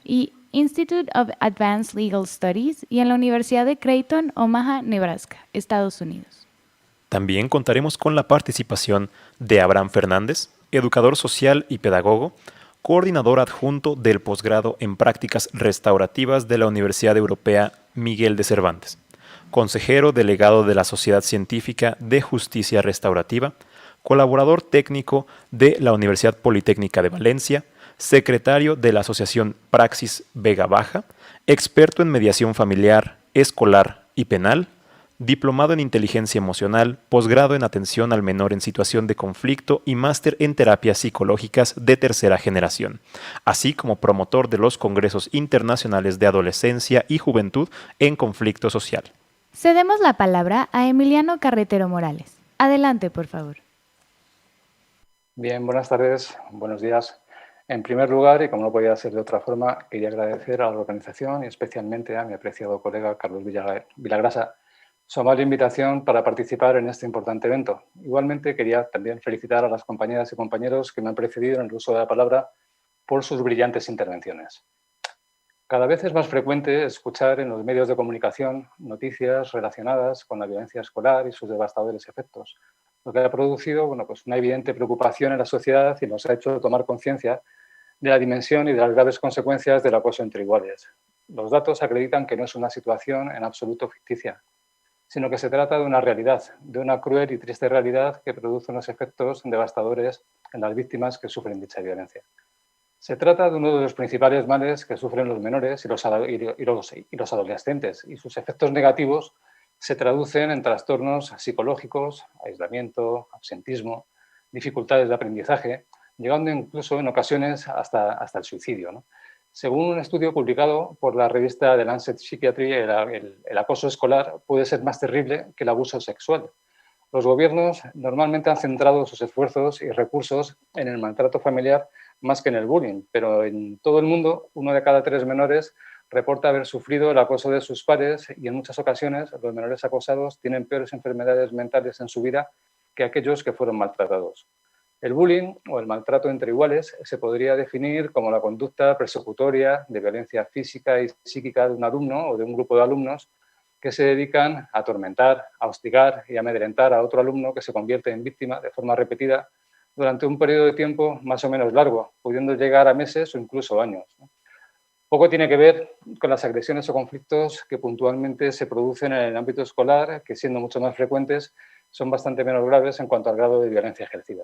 y Institute of Advanced Legal Studies y en la Universidad de Creighton, Omaha, Nebraska, Estados Unidos. También contaremos con la participación de Abraham Fernández, educador social y pedagogo, coordinador adjunto del posgrado en prácticas restaurativas de la Universidad Europea Miguel de Cervantes, consejero delegado de la Sociedad Científica de Justicia Restaurativa, colaborador técnico de la Universidad Politécnica de Valencia, secretario de la Asociación Praxis Vega Baja, experto en mediación familiar, escolar y penal, diplomado en inteligencia emocional, posgrado en atención al menor en situación de conflicto y máster en terapias psicológicas de tercera generación, así como promotor de los congresos internacionales de adolescencia y juventud en conflicto social. Cedemos la palabra a Emiliano Carretero Morales. Adelante, por favor. Bien, buenas tardes, buenos días. En primer lugar, y como no podía ser de otra forma, quería agradecer a la organización y especialmente a mi apreciado colega Carlos Villagrasa su amable invitación para participar en este importante evento. Igualmente, quería también felicitar a las compañeras y compañeros que me han precedido en el uso de la palabra por sus brillantes intervenciones. Cada vez es más frecuente escuchar en los medios de comunicación noticias relacionadas con la violencia escolar y sus devastadores efectos, lo que ha producido pues una evidente preocupación en la sociedad y nos ha hecho tomar conciencia de la dimensión y de las graves consecuencias del acoso entre iguales. Los datos acreditan que no es una situación en absoluto ficticia, sino que se trata de una realidad, de una cruel y triste realidad que produce unos efectos devastadores en las víctimas que sufren dicha violencia. Se trata de uno de los principales males que sufren los menores y los adolescentes, y sus efectos negativos se traducen en trastornos psicológicos, aislamiento, absentismo, dificultades de aprendizaje, llegando incluso en ocasiones hasta el suicidio, ¿no? Según un estudio publicado por la revista The Lancet Psychiatry, el acoso escolar puede ser más terrible que el abuso sexual. Los gobiernos normalmente han centrado sus esfuerzos y recursos en el maltrato familiar más que en el bullying, pero en todo el mundo 1 de cada 3 menores reporta haber sufrido el acoso de sus pares y en muchas ocasiones los menores acosados tienen peores enfermedades mentales en su vida que aquellos que fueron maltratados. El bullying o el maltrato entre iguales se podría definir como la conducta persecutoria de violencia física y psíquica de un alumno o de un grupo de alumnos que se dedican a atormentar, a hostigar y a amedrentar a otro alumno que se convierte en víctima de forma repetida durante un periodo de tiempo más o menos largo, pudiendo llegar a meses o incluso años. Poco tiene que ver con las agresiones o conflictos que puntualmente se producen en el ámbito escolar, que siendo mucho más frecuentes, son bastante menos graves en cuanto al grado de violencia ejercida.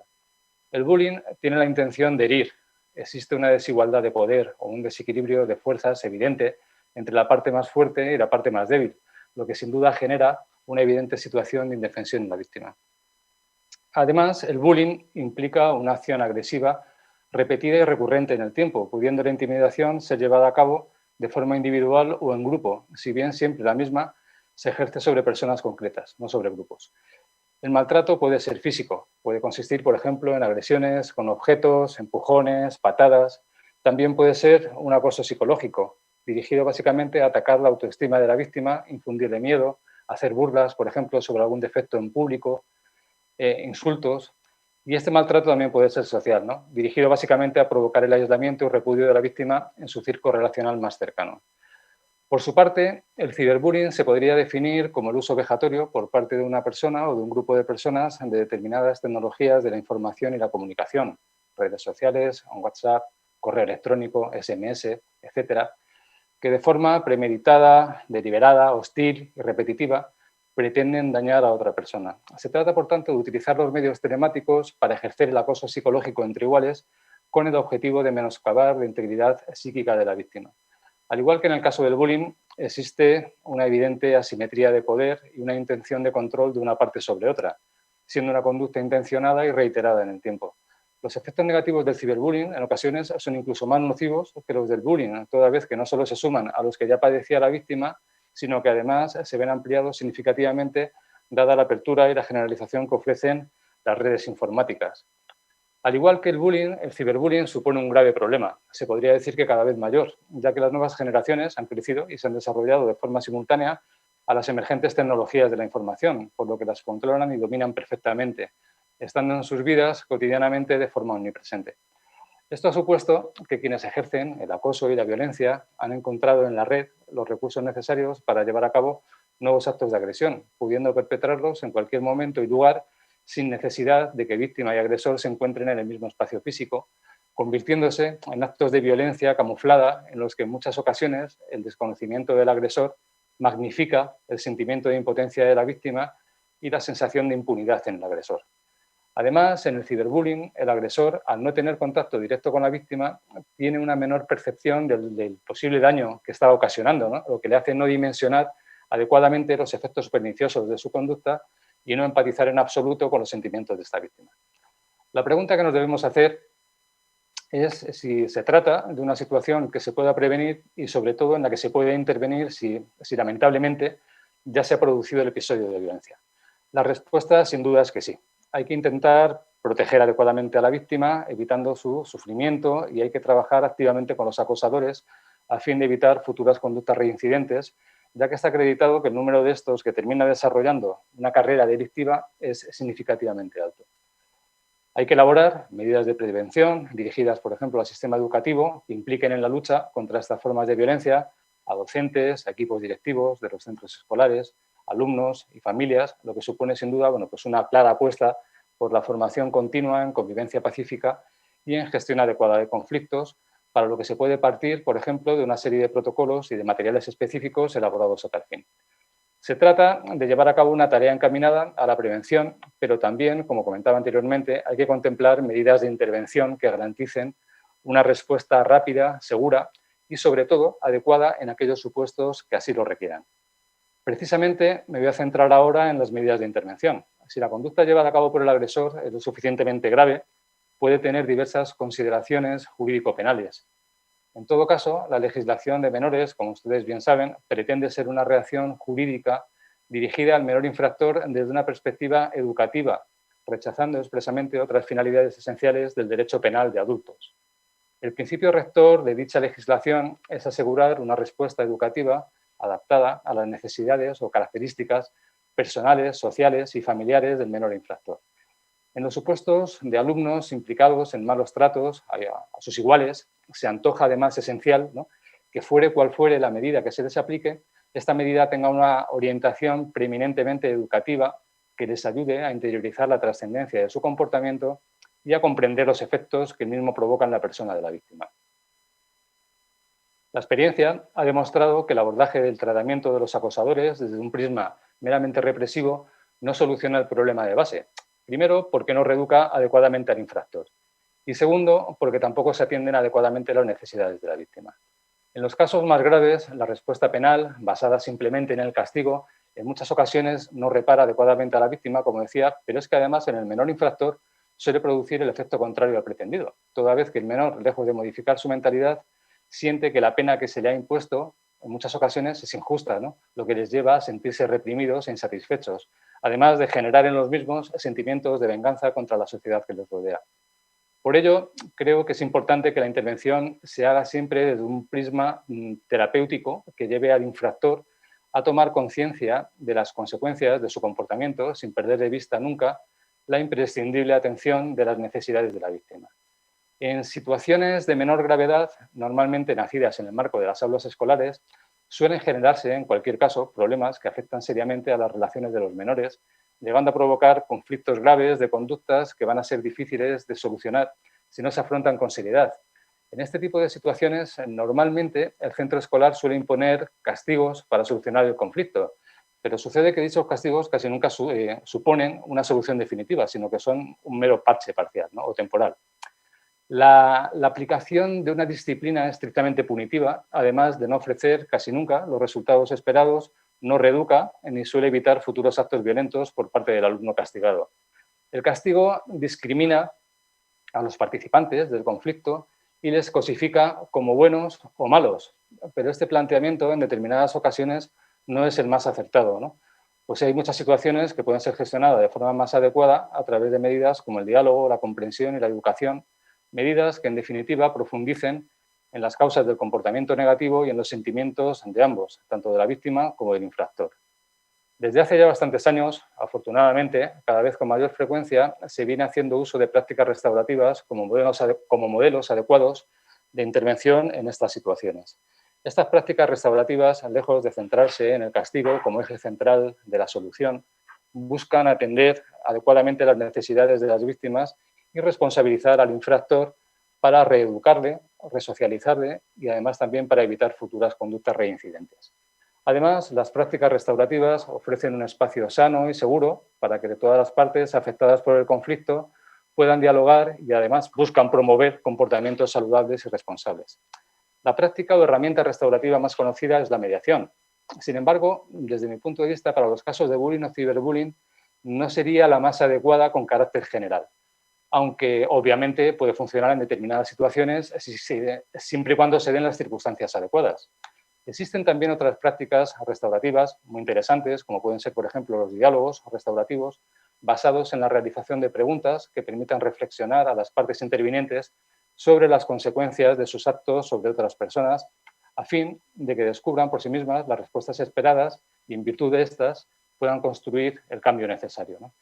El bullying tiene la intención de herir. Existe una desigualdad de poder o un desequilibrio de fuerzas evidente entre la parte más fuerte y la parte más débil, lo que sin duda genera una evidente situación de indefensión en la víctima. Además, el bullying implica una acción agresiva repetida y recurrente en el tiempo, pudiendo la intimidación ser llevada a cabo de forma individual o en grupo, si bien siempre la misma se ejerce sobre personas concretas, no sobre grupos. El maltrato puede ser físico, puede consistir, por ejemplo, en agresiones con objetos, empujones, patadas. También puede ser un acoso psicológico, dirigido básicamente a atacar la autoestima de la víctima, infundirle miedo, hacer burlas, por ejemplo, sobre algún defecto en público, insultos. Y este maltrato también puede ser social, ¿no? Dirigido básicamente a provocar el aislamiento y repudio de la víctima en su círculo relacional más cercano. Por su parte, el ciberbullying se podría definir como el uso vejatorio por parte de una persona o de un grupo de personas de determinadas tecnologías de la información y la comunicación, redes sociales, WhatsApp, correo electrónico, SMS, etcétera, que de forma premeditada, deliberada, hostil y repetitiva pretenden dañar a otra persona. Se trata, por tanto, de utilizar los medios telemáticos para ejercer el acoso psicológico entre iguales con el objetivo de menoscabar la integridad psíquica de la víctima. Al igual que en el caso del bullying, existe una evidente asimetría de poder y una intención de control de una parte sobre otra, siendo una conducta intencionada y reiterada en el tiempo. Los efectos negativos del ciberbullying en ocasiones son incluso más nocivos que los del bullying, toda vez que no solo se suman a los que ya padecía la víctima, sino que además se ven ampliados significativamente dada la apertura y la generalización que ofrecen las redes informáticas. Al igual que el bullying, el ciberbullying supone un grave problema. Se podría decir que cada vez mayor, ya que las nuevas generaciones han crecido y se han desarrollado de forma simultánea a las emergentes tecnologías de la información, por lo que las controlan y dominan perfectamente, estando en sus vidas cotidianamente de forma omnipresente. Esto ha supuesto que quienes ejercen el acoso y la violencia han encontrado en la red los recursos necesarios para llevar a cabo nuevos actos de agresión, pudiendo perpetrarlos en cualquier momento y lugar sin necesidad de que víctima y agresor se encuentren en el mismo espacio físico, convirtiéndose en actos de violencia camuflada en los que en muchas ocasiones el desconocimiento del agresor magnifica el sentimiento de impotencia de la víctima y la sensación de impunidad en el agresor. Además, en el ciberbullying, el agresor, al no tener contacto directo con la víctima, tiene una menor percepción del posible daño que está ocasionando, ¿no? Lo que le hace no dimensionar adecuadamente los efectos perniciosos de su conducta y no empatizar en absoluto con los sentimientos de esta víctima. La pregunta que nos debemos hacer es si se trata de una situación que se pueda prevenir y, sobre todo, en la que se puede intervenir si lamentablemente ya se ha producido el episodio de violencia. La respuesta, sin duda, es que sí. Hay que intentar proteger adecuadamente a la víctima, evitando su sufrimiento, y hay que trabajar activamente con los acosadores a fin de evitar futuras conductas reincidentes, ya que está acreditado que el número de estos que termina desarrollando una carrera delictiva es significativamente alto. Hay que elaborar medidas de prevención dirigidas, por ejemplo, al sistema educativo que impliquen en la lucha contra estas formas de violencia a docentes, a equipos directivos de los centros escolares, alumnos y familias, lo que supone sin duda pues una clara apuesta por la formación continua en convivencia pacífica y en gestión adecuada de conflictos, para lo que se puede partir, por ejemplo, de una serie de protocolos y de materiales específicos elaborados a tal fin. Se trata de llevar a cabo una tarea encaminada a la prevención, pero también, como comentaba anteriormente, hay que contemplar medidas de intervención que garanticen una respuesta rápida, segura y, sobre todo, adecuada en aquellos supuestos que así lo requieran. Precisamente me voy a centrar ahora en las medidas de intervención. Si la conducta llevada a cabo por el agresor es lo suficientemente grave, puede tener diversas consideraciones jurídico-penales. En todo caso, la legislación de menores, como ustedes bien saben, pretende ser una reacción jurídica dirigida al menor infractor desde una perspectiva educativa, rechazando expresamente otras finalidades esenciales del derecho penal de adultos. El principio rector de dicha legislación es asegurar una respuesta educativa adaptada a las necesidades o características personales, sociales y familiares del menor infractor. En los supuestos de alumnos implicados en malos tratos a sus iguales, se antoja además esencial, ¿no?, que fuere cual fuere la medida que se les aplique, esta medida tenga una orientación preeminentemente educativa que les ayude a interiorizar la trascendencia de su comportamiento y a comprender los efectos que el mismo provoca en la persona de la víctima. La experiencia ha demostrado que el abordaje del tratamiento de los acosadores desde un prisma meramente represivo no soluciona el problema de base. Primero, porque no reeduca adecuadamente al infractor. Y segundo, porque tampoco se atienden adecuadamente las necesidades de la víctima. En los casos más graves, la respuesta penal, basada simplemente en el castigo, en muchas ocasiones no repara adecuadamente a la víctima, como decía, pero es que además en el menor infractor suele producir el efecto contrario al pretendido, toda vez que el menor, lejos de modificar su mentalidad, siente que la pena que se le ha impuesto en muchas ocasiones es injusta, ¿no?, lo que les lleva a sentirse reprimidos e insatisfechos, además de generar en los mismos sentimientos de venganza contra la sociedad que les rodea. Por ello, creo que es importante que la intervención se haga siempre desde un prisma terapéutico que lleve al infractor a tomar conciencia de las consecuencias de su comportamiento sin perder de vista nunca la imprescindible atención de las necesidades de la víctima. En situaciones de menor gravedad, normalmente nacidas en el marco de las aulas escolares, suelen generarse, en cualquier caso, problemas que afectan seriamente a las relaciones de los menores, llegando a provocar conflictos graves de conductas que van a ser difíciles de solucionar si no se afrontan con seriedad. En este tipo de situaciones, normalmente el centro escolar suele imponer castigos para solucionar el conflicto, pero sucede que dichos castigos casi nunca suponen una solución definitiva, sino que son un mero parche parcial, ¿no?, o temporal. La aplicación de una disciplina estrictamente punitiva, además de no ofrecer casi nunca los resultados esperados, no reeduca ni suele evitar futuros actos violentos por parte del alumno castigado. El castigo discrimina a los participantes del conflicto y les cosifica como buenos o malos, pero este planteamiento en determinadas ocasiones no es el más acertado, ¿no?, pues hay muchas situaciones que pueden ser gestionadas de forma más adecuada a través de medidas como el diálogo, la comprensión y la educación, medidas que en definitiva profundicen en las causas del comportamiento negativo y en los sentimientos de ambos, tanto de la víctima como del infractor. Desde hace ya bastantes años, afortunadamente, cada vez con mayor frecuencia se viene haciendo uso de prácticas restaurativas como modelos adecuados de intervención en estas situaciones. Estas prácticas restaurativas, lejos de centrarse en el castigo como eje central de la solución, buscan atender adecuadamente las necesidades de las víctimas y responsabilizar al infractor para reeducarle, resocializarle y además también para evitar futuras conductas reincidentes. Además, las prácticas restaurativas ofrecen un espacio sano y seguro para que todas las partes afectadas por el conflicto puedan dialogar y además buscan promover comportamientos saludables y responsables. La práctica o herramienta restaurativa más conocida es la mediación. Sin embargo, desde mi punto de vista, para los casos de bullying o ciberbullying, no sería la más adecuada con carácter general, aunque obviamente puede funcionar en determinadas situaciones siempre y cuando se den las circunstancias adecuadas. Existen también otras prácticas restaurativas muy interesantes, como pueden ser, por ejemplo, los diálogos restaurativos, basados en la realización de preguntas que permitan reflexionar a las partes intervinientes sobre las consecuencias de sus actos sobre otras personas, a fin de que descubran por sí mismas las respuestas esperadas y, en virtud de estas, puedan construir el cambio necesario, ¿no?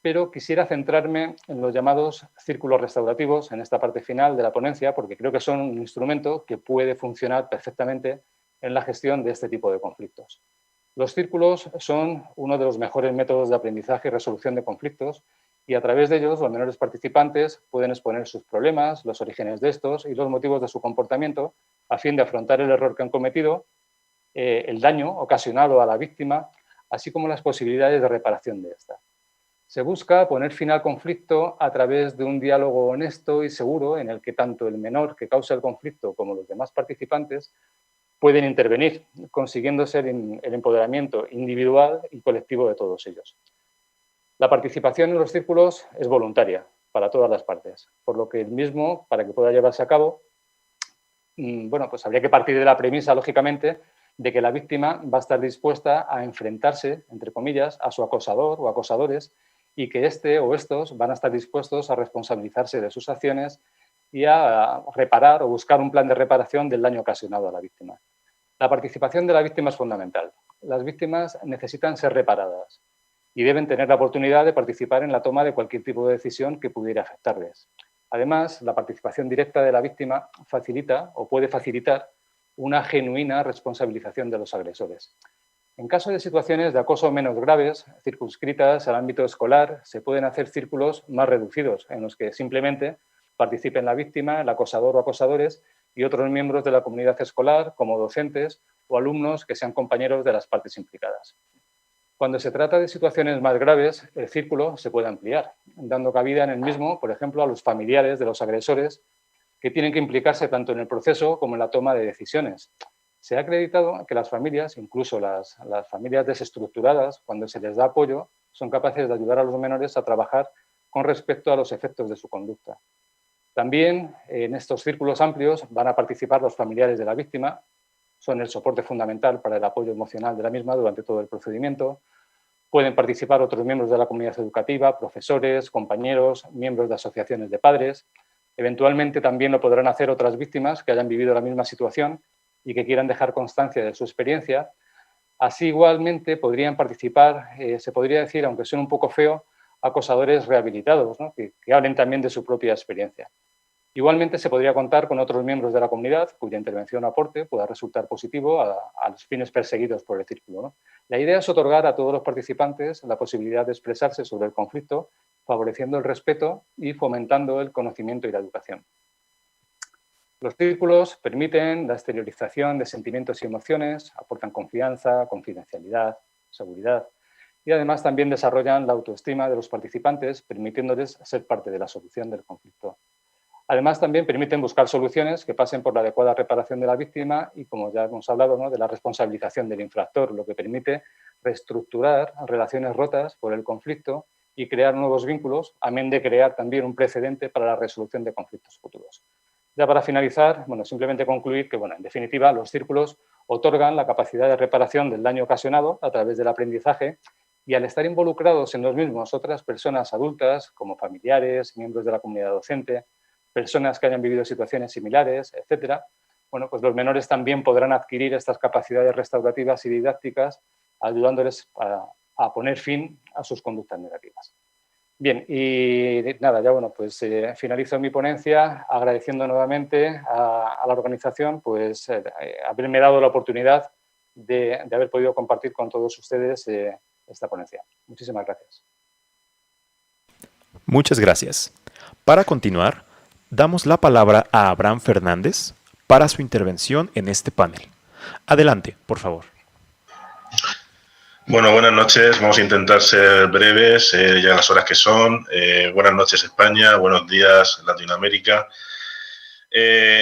Pero quisiera centrarme en los llamados círculos restaurativos en esta parte final de la ponencia, porque creo que son un instrumento que puede funcionar perfectamente en la gestión de este tipo de conflictos. Los círculos son uno de los mejores métodos de aprendizaje y resolución de conflictos y a través de ellos los menores participantes pueden exponer sus problemas, los orígenes de estos y los motivos de su comportamiento a fin de afrontar el error que han cometido, el daño ocasionado a la víctima, así como las posibilidades de reparación de esta. Se busca poner fin al conflicto a través de un diálogo honesto y seguro en el que tanto el menor que causa el conflicto como los demás participantes pueden intervenir, consiguiendo ser el empoderamiento individual y colectivo de todos ellos. La participación en los círculos es voluntaria para todas las partes, por lo que el mismo, para que pueda llevarse a cabo, bueno, pues habría que partir de la premisa, lógicamente, de que la víctima va a estar dispuesta a enfrentarse, entre comillas, a su acosador o acosadores y que este o estos van a estar dispuestos a responsabilizarse de sus acciones y a reparar o buscar un plan de reparación del daño ocasionado a la víctima. La participación de la víctima es fundamental. Las víctimas necesitan ser reparadas y deben tener la oportunidad de participar en la toma de cualquier tipo de decisión que pudiera afectarles. Además, la participación directa de la víctima facilita o puede facilitar una genuina responsabilización de los agresores. En caso de situaciones de acoso menos graves, circunscritas al ámbito escolar, se pueden hacer círculos más reducidos, en los que simplemente participen la víctima, el acosador o acosadores y otros miembros de la comunidad escolar, como docentes o alumnos que sean compañeros de las partes implicadas. Cuando se trata de situaciones más graves, el círculo se puede ampliar, dando cabida en el mismo, por ejemplo, a los familiares de los agresores, que tienen que implicarse tanto en el proceso como en la toma de decisiones. Se ha acreditado que las familias, incluso las familias desestructuradas, cuando se les da apoyo, son capaces de ayudar a los menores a trabajar con respecto a los efectos de su conducta. También en estos círculos amplios van a participar los familiares de la víctima, son el soporte fundamental para el apoyo emocional de la misma durante todo el procedimiento. Pueden participar otros miembros de la comunidad educativa, profesores, compañeros, miembros de asociaciones de padres. Eventualmente también lo podrán hacer otras víctimas que hayan vivido la misma situación y que quieran dejar constancia de su experiencia. Así igualmente podrían participar, se podría decir, aunque suene un poco feo, acosadores rehabilitados, ¿no? que hablen también de su propia experiencia. Igualmente se podría contar con otros miembros de la comunidad cuya intervención o aporte pueda resultar positivo a los fines perseguidos por el círculo, ¿no? La idea es otorgar a todos los participantes la posibilidad de expresarse sobre el conflicto, favoreciendo el respeto y fomentando el conocimiento y la educación. Los círculos permiten la exteriorización de sentimientos y emociones, aportan confianza, confidencialidad, seguridad y además también desarrollan la autoestima de los participantes, permitiéndoles ser parte de la solución del conflicto. Además, también permiten buscar soluciones que pasen por la adecuada reparación de la víctima y, como ya hemos hablado, ¿no?, de la responsabilización del infractor, lo que permite reestructurar relaciones rotas por el conflicto y crear nuevos vínculos, amén de crear también un precedente para la resolución de conflictos futuros. Ya para finalizar, bueno, simplemente concluir que, bueno, en definitiva, los círculos otorgan la capacidad de reparación del daño ocasionado a través del aprendizaje y al estar involucrados en los mismos otras personas adultas, como familiares, miembros de la comunidad docente, personas que hayan vivido situaciones similares, etcétera, bueno, pues los menores también podrán adquirir estas capacidades restaurativas y didácticas ayudándoles a poner fin a sus conductas negativas. Bien, y nada, ya bueno, pues finalizo mi ponencia agradeciendo nuevamente a la organización pues haberme dado la oportunidad de haber podido compartir con todos ustedes esta ponencia. Muchísimas gracias. Muchas gracias. Para continuar, damos la palabra a Abraham Fernández para su intervención en este panel. Adelante, por favor. Bueno, buenas noches. Vamos a intentar ser breves, ya las horas que son. Buenas noches, España. Buenos días, Latinoamérica.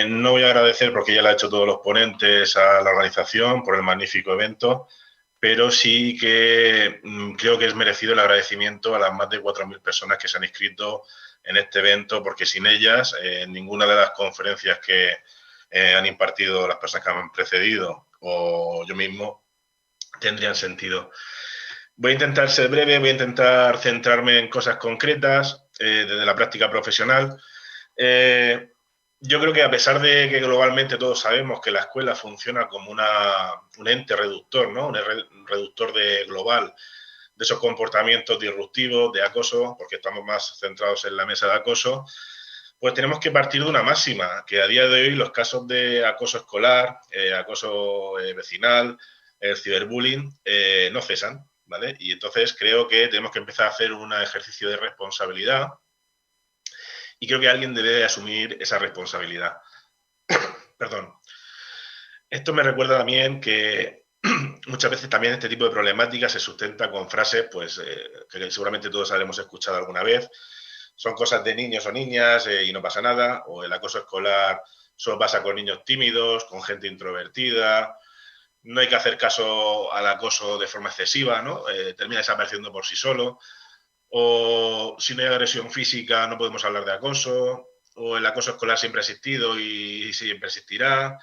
No voy a agradecer, porque ya lo han hecho todos los ponentes, a la organización por el magnífico evento, pero sí que creo que es merecido el agradecimiento a las más de 4.000 personas que se han inscrito en este evento, porque sin ellas, ninguna de las conferencias que han impartido las personas que me han precedido o yo mismo tendrían sentido. Voy a intentar ser breve, voy a intentar centrarme en cosas concretas desde la práctica profesional. Yo creo que a pesar de que globalmente todos sabemos que la escuela funciona como un ente reductor, ¿no? Un reductor global de esos comportamientos disruptivos, de acoso, porque estamos más centrados en la mesa de acoso, pues tenemos que partir de una máxima, que a día de hoy los casos de acoso escolar, acoso vecinal, el ciberbullying, no cesan, ¿vale? Y entonces creo que tenemos que empezar a hacer un ejercicio de responsabilidad y creo que alguien debe asumir esa responsabilidad. Perdón. Esto me recuerda también que muchas veces también este tipo de problemáticas se sustenta con frases pues, que seguramente todos habremos escuchado alguna vez. Son cosas de niños o niñas y no pasa nada, o el acoso escolar solo pasa con niños tímidos, con gente introvertida. No hay que hacer caso al acoso de forma excesiva, ¿no? Termina desapareciendo por sí solo. O si no hay agresión física no podemos hablar de acoso. O el acoso escolar siempre ha existido y siempre existirá.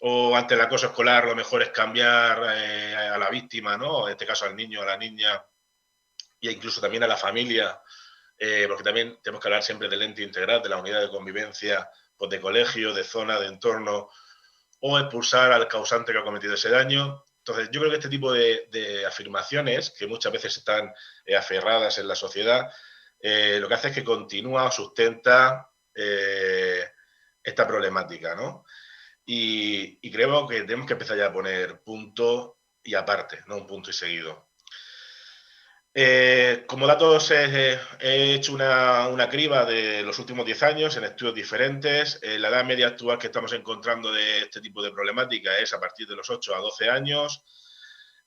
O ante el acoso escolar lo mejor es cambiar a la víctima, ¿no? En este caso al niño, a la niña e incluso también a la familia, porque también tenemos que hablar siempre del ente integral, de la unidad de convivencia, pues de colegio, de zona, de entorno, o expulsar al causante que ha cometido ese daño. Entonces, yo creo que este tipo de afirmaciones, que muchas veces están aferradas en la sociedad, lo que hace es que continúa o sustenta esta problemática, ¿no? Y creo que tenemos que empezar ya a poner punto y aparte, no un punto y seguido. Como datos he hecho una criba de los últimos 10 años en estudios diferentes. La edad media actual que estamos encontrando de este tipo de problemática es a partir de los 8 a 12 años.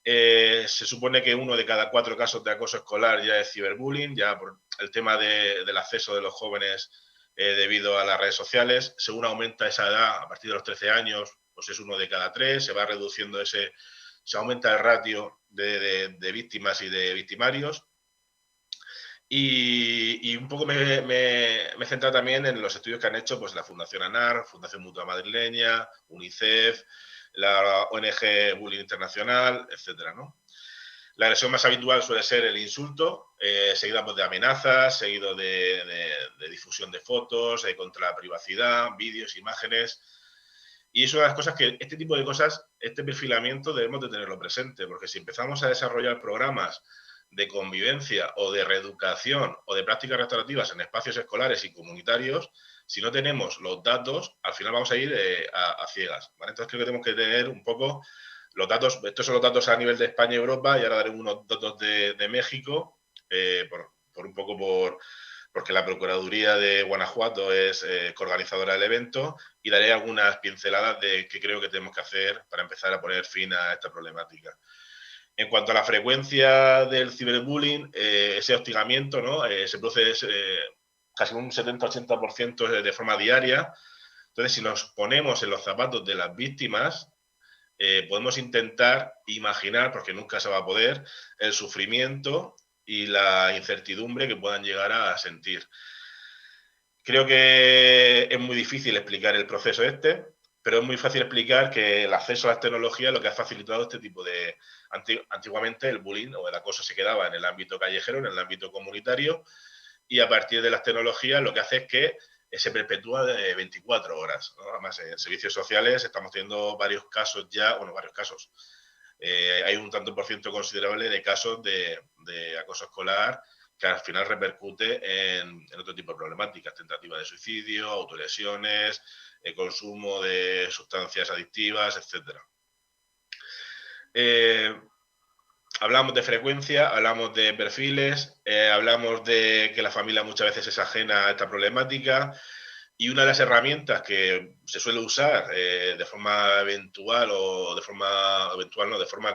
Se supone que 1 de cada 4 casos de acoso escolar ya es ciberbullying, ya por el tema del acceso de los jóvenes debido a las redes sociales. Según aumenta esa edad, a partir de los 13 años, pues es 1 de cada 3, se va reduciendo se aumenta el ratio de víctimas y de victimarios. Y un poco me he centrado también en los estudios que han hecho pues, la Fundación ANAR, Fundación Mutua Madrileña, UNICEF, la ONG Bullying Internacional, etcétera, ¿no? La agresión más habitual suele ser el insulto, seguida pues, de amenazas, seguido de difusión de fotos, contra la privacidad, vídeos, imágenes. Y es una de las cosas que este tipo de cosas, este perfilamiento debemos de tenerlo presente, porque si empezamos a desarrollar programas de convivencia o de reeducación o de prácticas restaurativas en espacios escolares y comunitarios, si no tenemos los datos, al final vamos a ir a ciegas, ¿vale? Entonces creo que tenemos que tener un poco los datos, estos son los datos a nivel de España y Europa, y ahora daré unos datos de México, porque la Procuraduría de Guanajuato es coorganizadora del evento, y daré algunas pinceladas de qué creo que tenemos que hacer para empezar a poner fin a esta problemática. En cuanto a la frecuencia del ciberbullying, ese hostigamiento, ¿no? Se produce casi un 70-80% de forma diaria. Entonces, si nos ponemos en los zapatos de las víctimas, podemos intentar imaginar, porque nunca se va a poder, el sufrimiento y la incertidumbre que puedan llegar a sentir. Creo que es muy difícil explicar el proceso pero es muy fácil explicar que el acceso a las tecnologías lo que ha facilitado este tipo de... Antiguamente el bullying o el acoso se quedaba en el ámbito callejero, en el ámbito comunitario, y a partir de las tecnologías lo que hace es que se perpetúa de 24 horas, ¿no? Además, en servicios sociales estamos teniendo varios casos ya, bueno, varios casos, hay un tanto por ciento considerable de casos de acoso escolar que al final repercute en otro tipo de problemáticas, tentativa de suicidio, autolesiones, consumo de sustancias adictivas, etc. Hablamos de frecuencia, hablamos de perfiles, hablamos de que la familia muchas veces es ajena a esta problemática, y una de las herramientas que se suele usar de forma eventual o de forma eventual, no, de forma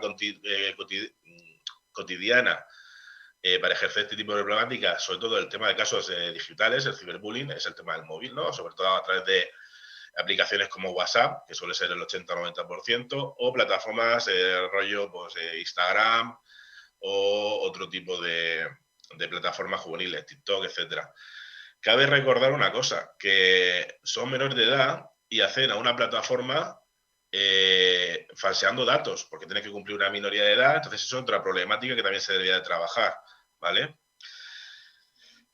cotidiana para ejercer este tipo de problemática, sobre todo el tema de casos digitales, el ciberbullying, es el tema del móvil, ¿no? Sobre todo a través de aplicaciones como WhatsApp, que suele ser el 80-90%, o plataformas rollo pues, Instagram o otro tipo de plataformas juveniles, TikTok, etcétera. Cabe recordar una cosa, que son menores de edad y acceden a una plataforma falseando datos, porque tienen que cumplir una minoría de edad, entonces eso es otra problemática que también se debería de trabajar, ¿vale?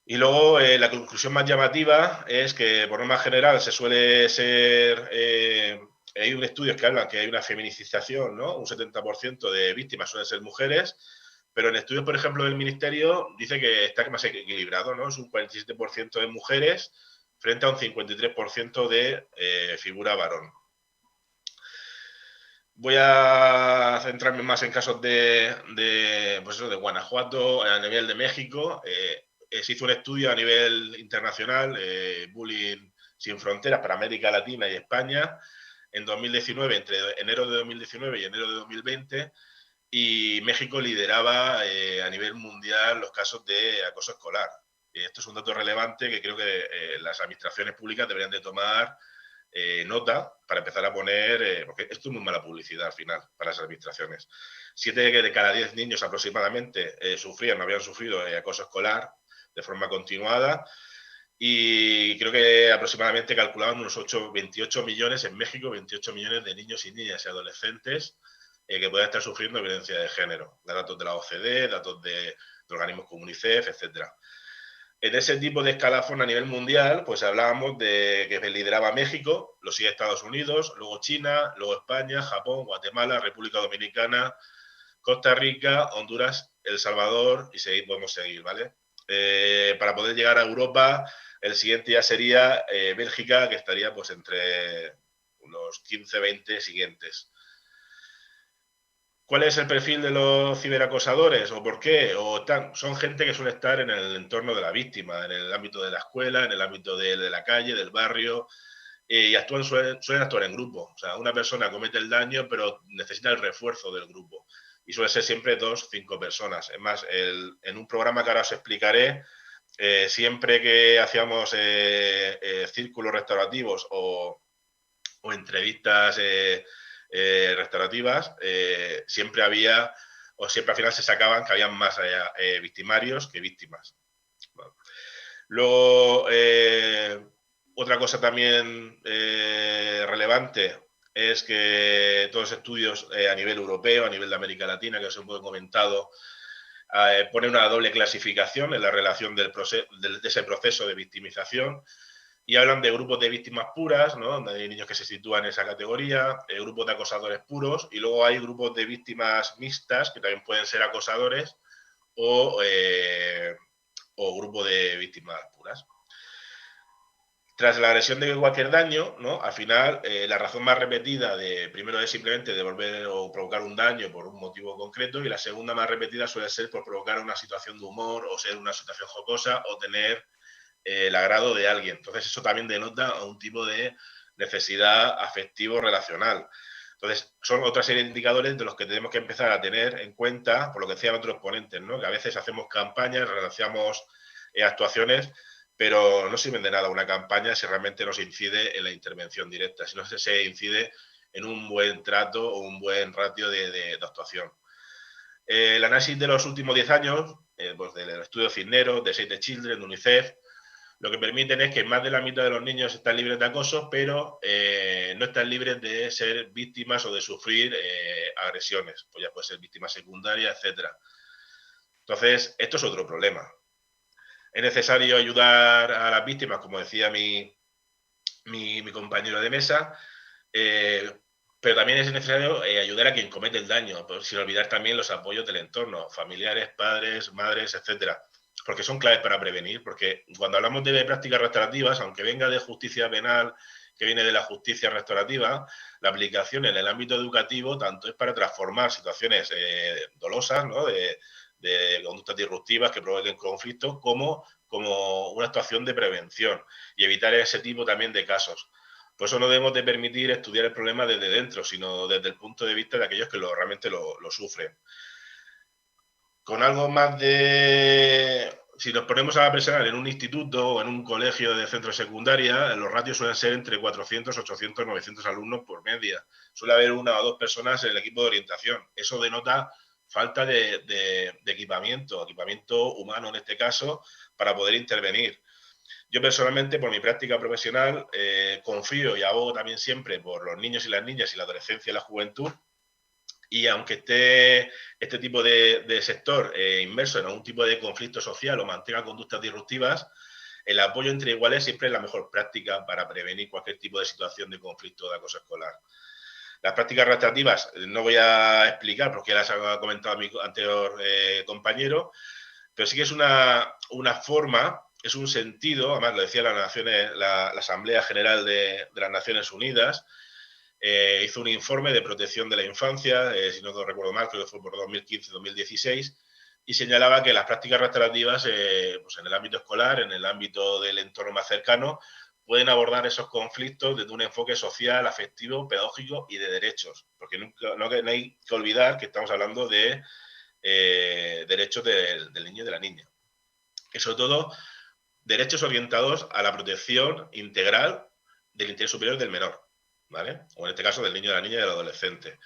Y luego la conclusión más llamativa es que por norma general se suele ser, hay un estudios que hablan que hay una feminicización, ¿no? Un 70% de víctimas suelen ser mujeres, pero en estudios, por ejemplo, del Ministerio dice que está más equilibrado, ¿no? Es un 47% de mujeres frente a un 53% de figura varón. Voy a centrarme más en casos pues eso, de Guanajuato, a nivel de México. Se hizo un estudio a nivel internacional, Bullying sin Fronteras para América Latina y España, en 2019, entre enero de 2019 y enero de 2020, y México lideraba a nivel mundial los casos de acoso escolar. Esto es un dato relevante que creo que las administraciones públicas deberían de tomar nota para empezar a poner, porque esto es muy mala publicidad al final para las administraciones. 7 de cada 10 niños aproximadamente sufrían o habían sufrido acoso escolar de forma continuada, y creo que aproximadamente calculaban unos 28 millones en México, 28 millones de niños y niñas y adolescentes que pueden estar sufriendo violencia de género. Datos de la OCDE, datos de organismos como UNICEF, etcétera. En ese tipo de escalafón a nivel mundial, pues hablábamos de que lideraba México, lo sigue Estados Unidos, luego China, luego España, Japón, Guatemala, República Dominicana, Costa Rica, Honduras, El Salvador, y podemos seguir, ¿vale? Para poder llegar a Europa, el siguiente ya sería Bélgica, que estaría pues entre unos 15-20 siguientes. ¿Cuál es el perfil de los ciberacosadores o por qué? Son gente que suele estar en el entorno de la víctima, en el ámbito de la escuela, en el ámbito de la calle, del barrio, y suelen actuar en grupo. O sea, una persona comete el daño, pero necesita el refuerzo del grupo. Y suele ser siempre 2-5 personas. Es más, en un programa que ahora os explicaré, siempre que hacíamos círculos restaurativos o entrevistas restaurativas, siempre había, o siempre al final se sacaban que habían más victimarios que víctimas. Bueno. Luego, otra cosa también relevante es que todos los estudios a nivel europeo, a nivel de América Latina, que os he comentado, pone una doble clasificación en la relación de ese proceso de victimización, y hablan de grupos de víctimas puras, ¿no? Donde hay niños que se sitúan en esa categoría, grupos de acosadores puros, y luego hay grupos de víctimas mixtas, que también pueden ser acosadores, o grupo de víctimas puras. Tras la agresión de cualquier daño, ¿no? Al final, la razón más repetida primero es simplemente devolver o provocar un daño por un motivo concreto, y la segunda más repetida suele ser por provocar una situación de humor, o ser una situación jocosa, o tener el agrado de alguien. Entonces eso también denota un tipo de necesidad afectivo-relacional. Entonces son otra serie de indicadores de los que tenemos que empezar a tener en cuenta, por lo que decían otros ponentes, ¿no? Que a veces hacemos campañas, realizamos actuaciones, pero no sirven de nada una campaña si realmente no se incide en la intervención directa, si no se incide en un buen trato o un buen ratio de actuación. El análisis de los últimos 10 años, pues del estudio Cisneros, de Save the Children, de UNICEF, lo que permiten es que más de la mitad de los niños están libres de acoso, pero no están libres de ser víctimas o de sufrir agresiones. Pues ya puede ser víctima secundaria, etc. Entonces, esto es otro problema. Es necesario ayudar a las víctimas, como decía mi compañero de mesa, pero también es necesario ayudar a quien comete el daño, sin olvidar también los apoyos del entorno, familiares, padres, madres, etcétera, porque son claves para prevenir, porque cuando hablamos de prácticas restaurativas, aunque venga de justicia penal, que viene de la justicia restaurativa, la aplicación en el ámbito educativo tanto es para transformar situaciones dolosas, ¿no?, de conductas disruptivas que provoquen conflictos, como una actuación de prevención y evitar ese tipo también de casos. Por eso no debemos de permitir estudiar el problema desde dentro, sino desde el punto de vista de aquellos que realmente lo sufren. Con algo más de... Si nos ponemos a pensar en un instituto o en un colegio de centro secundaria, los ratios suelen ser entre 400, 800, 900 alumnos por media. Suele haber 1 o 2 personas en el equipo de orientación. Eso denota falta de equipamiento humano en este caso, para poder intervenir. Yo personalmente, por mi práctica profesional, confío y abogo también siempre por los niños y las niñas y la adolescencia y la juventud. Y aunque esté este tipo de sector inmerso en algún tipo de conflicto social o mantenga conductas disruptivas, el apoyo entre iguales siempre es la mejor práctica para prevenir cualquier tipo de situación de conflicto de acoso escolar. Las prácticas restaurativas no voy a explicar porque ya las ha comentado mi anterior compañero, pero sí que es una forma, es un sentido, además lo decía la Asamblea General de las Naciones Unidas, hizo un informe de protección de la infancia, si no recuerdo mal, creo que fue por 2015-2016, y señalaba que las prácticas restaurativas, pues en el ámbito escolar, en el ámbito del entorno más cercano, pueden abordar esos conflictos desde un enfoque social, afectivo, pedagógico y de derechos, porque no hay que olvidar que estamos hablando de derechos del niño y de la niña, y sobre todo derechos orientados a la protección integral del interés superior del menor, ¿vale? O en este caso del niño, de la niña y del adolescente.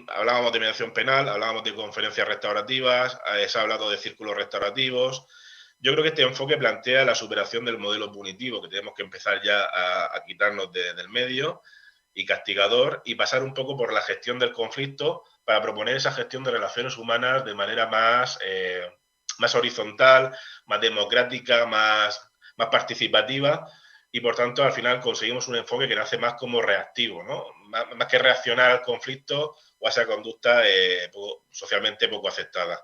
Hablábamos de mediación penal, hablábamos de conferencias restaurativas, se ha hablado de círculos restaurativos. Yo creo que este enfoque plantea la superación del modelo punitivo, que tenemos que empezar ya a quitarnos del medio y castigador, y pasar un poco por la gestión del conflicto para proponer esa gestión de relaciones humanas de manera más horizontal, más democrática, más participativa, y por tanto al final conseguimos un enfoque que nace más como reactivo, ¿no? Más que reaccionar al conflicto o a esa conducta socialmente poco aceptada.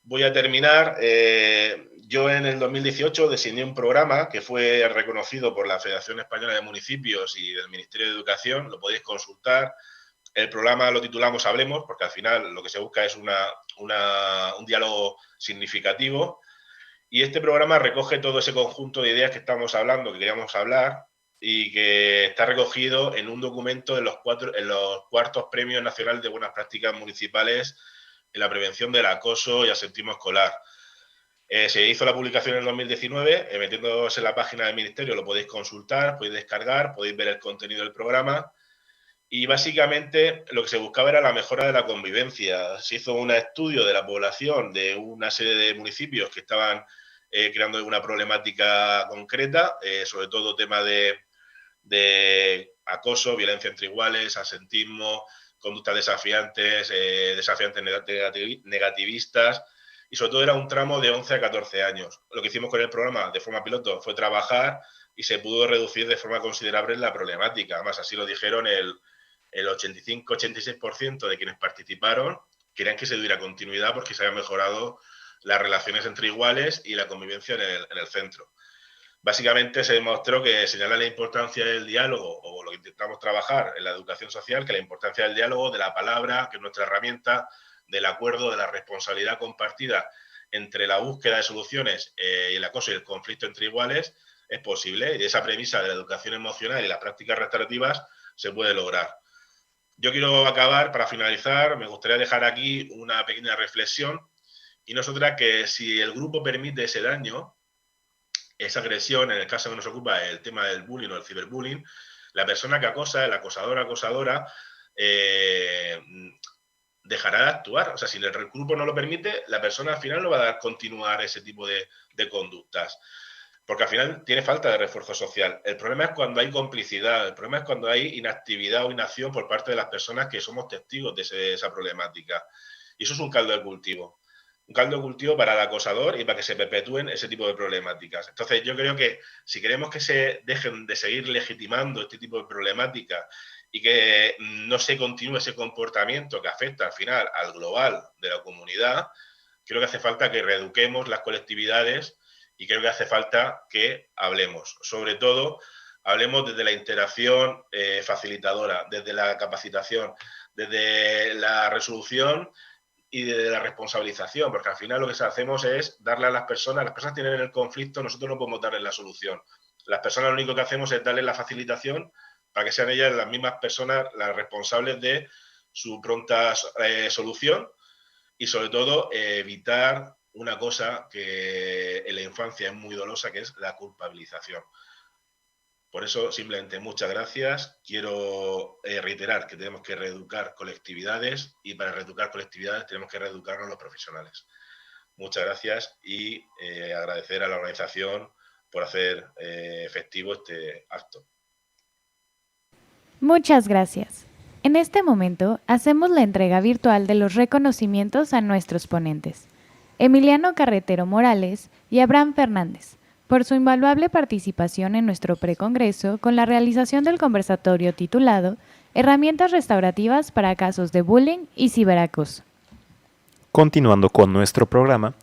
Voy a terminar. Yo en el 2018 diseñé un programa que fue reconocido por la Federación Española de Municipios y del Ministerio de Educación. Lo podéis consultar. El programa lo titulamos Hablemos, porque al final lo que se busca es un diálogo significativo. Y este programa recoge todo ese conjunto de ideas que estamos hablando, que queríamos hablar, y que está recogido en un documento en los cuartos Premios Nacionales de Buenas Prácticas Municipales en la prevención del acoso y absentismo escolar. Se hizo la publicación en el 2019, metiéndose en la página del Ministerio lo podéis consultar, podéis descargar, podéis ver el contenido del programa, y básicamente lo que se buscaba era la mejora de la convivencia. Se hizo un estudio de la población de una serie de municipios que estaban creando una problemática concreta, sobre todo tema de acoso, violencia entre iguales, absentismo, conductas desafiantes, negativistas, y sobre todo era un tramo de 11 a 14 años. Lo que hicimos con el programa de forma piloto fue trabajar y se pudo reducir de forma considerable la problemática. Además, así lo dijeron el 85-86% de quienes participaron, querían que se diera continuidad porque se habían mejorado las relaciones entre iguales y la convivencia en el centro. Básicamente se demostró que señala la importancia del diálogo, o lo que intentamos trabajar en la educación social, que la importancia del diálogo, de la palabra, que es nuestra herramienta, del acuerdo, de la responsabilidad compartida entre la búsqueda de soluciones y el acoso y el conflicto entre iguales es posible, y esa premisa de la educación emocional y las prácticas restaurativas se puede lograr. Yo quiero acabar, para finalizar, me gustaría dejar aquí una pequeña reflexión, y nosotras que si el grupo permite ese daño, esa agresión, en el caso que nos ocupa el tema del bullying o el ciberbullying, la persona que acosa, el acosadora, dejará de actuar. O sea, si el grupo no lo permite, la persona al final no va a continuar ese tipo de conductas, porque al final tiene falta de refuerzo social. El problema es cuando hay complicidad, el problema es cuando hay inactividad o inacción por parte de las personas que somos testigos de esa problemática. Y eso es un caldo de cultivo. un caldo de cultivo para el acosador y para que se perpetúen ese tipo de problemáticas. Entonces, yo creo que si queremos que se dejen de seguir legitimando este tipo de problemáticas y que no se continúe ese comportamiento que afecta al final al global de la comunidad, creo que hace falta que reeduquemos las colectividades y creo que hace falta que hablemos. Sobre todo, hablemos desde la interacción facilitadora, desde la capacitación, desde la resolución y de la responsabilización, porque al final lo que hacemos es darle a las personas tienen el conflicto, nosotros no podemos darles la solución. Las personas lo único que hacemos es darles la facilitación para que sean ellas las mismas personas las responsables de su pronta solución y sobre todo evitar una cosa que en la infancia es muy dolorosa, que es la culpabilización. Por eso, simplemente, muchas gracias. Quiero reiterar que tenemos que reeducar colectividades y para reeducar colectividades tenemos que reeducarnos los profesionales. Muchas gracias y agradecer a la organización por hacer efectivo este acto. Muchas gracias. En este momento hacemos la entrega virtual de los reconocimientos a nuestros ponentes, Emiliano Carretero Morales y Abraham Fernández, por su invaluable participación en nuestro precongreso con la realización del conversatorio titulado Herramientas restaurativas para casos de bullying y ciberacoso. Continuando con nuestro programa,